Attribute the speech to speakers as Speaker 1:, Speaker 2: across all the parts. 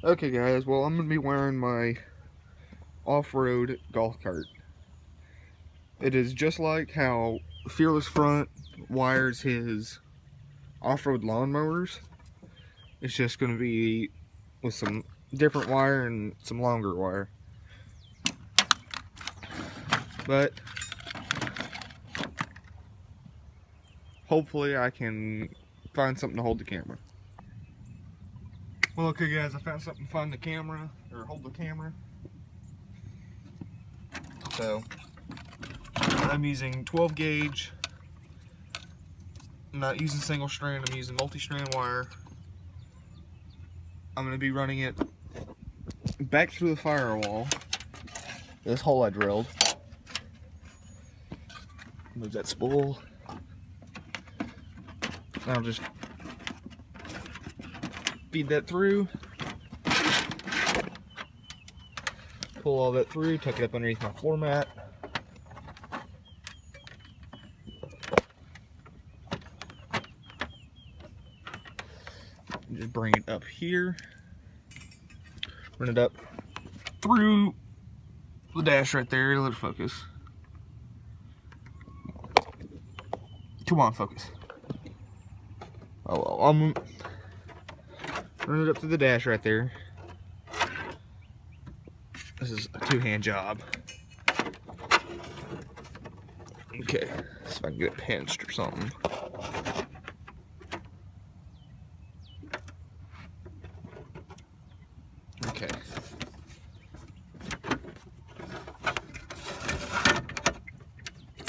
Speaker 1: Okay guys, well I'm going to be wearing my off-road golf cart. It is just like how Fearless Front wires his off-road lawnmowers. It's just going to be with some different wire and some longer wire. But hopefully I can find something to hold the camera. Well, okay guys, I found something to find the camera, or hold the camera. So, I'm using 12 gauge. I'm not using single strand, I'm using multi-strand wire. I'm going to be running it back through the firewall. This hole I drilled. Move that spool. I'll just feed that through. Pull all that through, tuck it up underneath my floor mat. Just bring it up here. Run it up through the dash right there. Let it focus. Come on, focus. Oh well, I'm run it up to the dash right there. This is a two-hand job. Okay, see if I can get it pinched or something. Okay.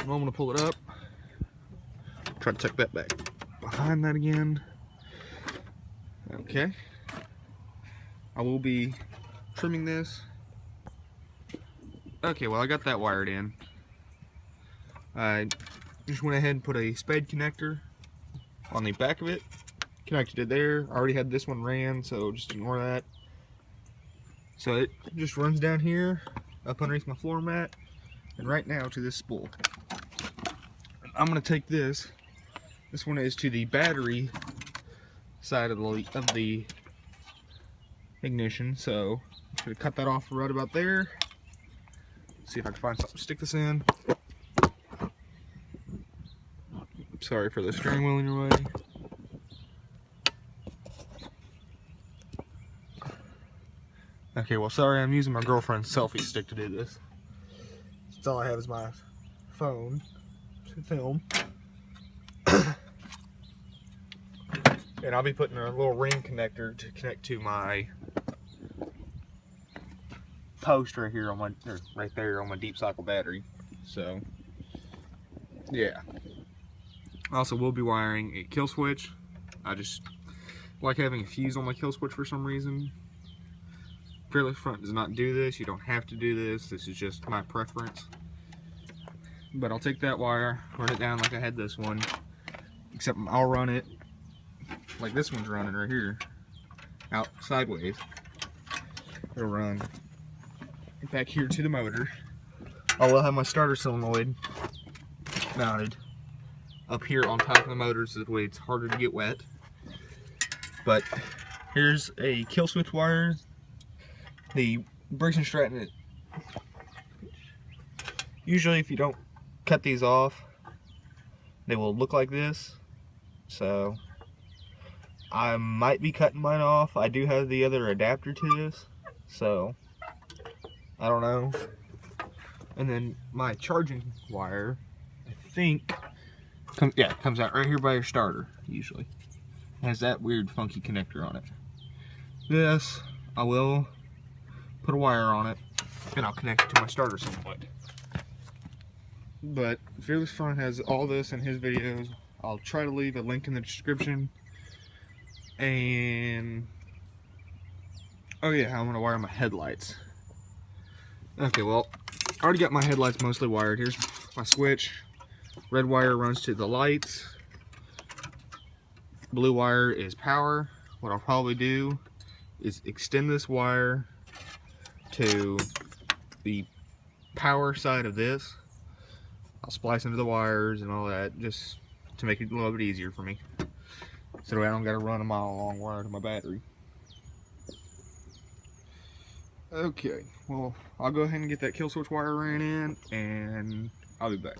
Speaker 1: I'm gonna pull it up. Try to tuck that back behind that again. Okay. I will be trimming this. Okay, well I got that wired in. I just went ahead and put a spade connector on the back of it. Connected it there. I already had this one ran, so just ignore that. So it just runs down here, up underneath my floor mat, and right now to this spool. I'm gonna take this. This one is to the battery side of the ignition, so I'm gonna cut that off right about there. See if I can find something to stick this in. Sorry for the steering wheel in your way. Okay, well sorry, I'm using my girlfriend's selfie stick to do this. That's all I have is my phone to film. And I'll be putting a little ring connector to connect to my post right here on my, or right there on my deep cycle battery. So, yeah. Also, we'll be wiring a kill switch. I just like having a fuse on my kill switch for some reason. Fearless Front does not do this. You don't have to do this. This is just my preference. But I'll take that wire, run it down like I had this one. Except I'll run it like this one's running right here, out sideways. It'll run back here to the motor. I will have my starter solenoid mounted up here on top of the motor, so that way it's harder to get wet. But here's a kill switch wire. The Briggs & Stratton, usually if you don't cut these off, they will look like this. So I might be cutting mine off. I do have the other adapter to this, so I don't know. And then my charging wire, I think, comes out right here by your starter, usually. It has that weird funky connector on it. This, I will put a wire on it, and I'll connect it to my starter solenoid. But Fearless Front has all this in his videos. I'll try to leave a link in the description. And oh yeah, I'm gonna wire my headlights. Okay, well, I already got my headlights mostly wired. Here's my switch. Red wire runs to the lights. Blue wire is power. What I'll probably do is extend this wire to the power side of this. I'll splice into the wires and all that, just to make it a little bit easier for me, so that way I don't got to run a mile long wire to my battery. Okay, well, I'll go ahead and get that kill switch wire ran in, and I'll be back.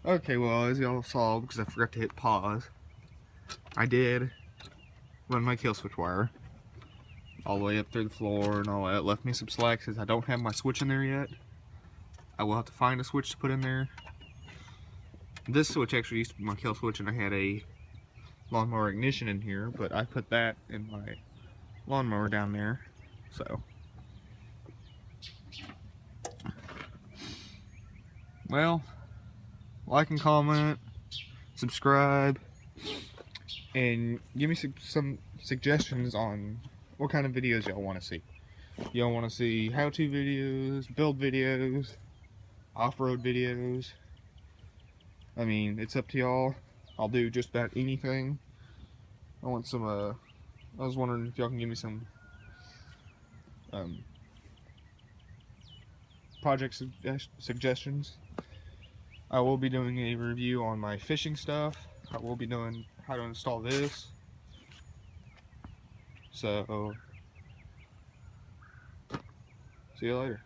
Speaker 1: Okay, well, as y'all saw, because I forgot to hit pause, I did run my kill switch wire all the way up through the floor and all that. It left me some slack since I don't have my switch in there yet. I will have to find a switch to put in there. This switch actually used to be my kill switch, and I had a lawnmower ignition in here, but I put that in my lawnmower down there. So, well, like and comment, subscribe, and give me some suggestions on what kind of videos y'all want to see. Y'all want to see how-to videos, build videos, off-road videos. I mean, it's up to y'all. I'll do just about anything. I want some, I was wondering if y'all can give me some project suggestions. I will be doing a review on my fishing stuff. I will be doing how to install this. So, see you later.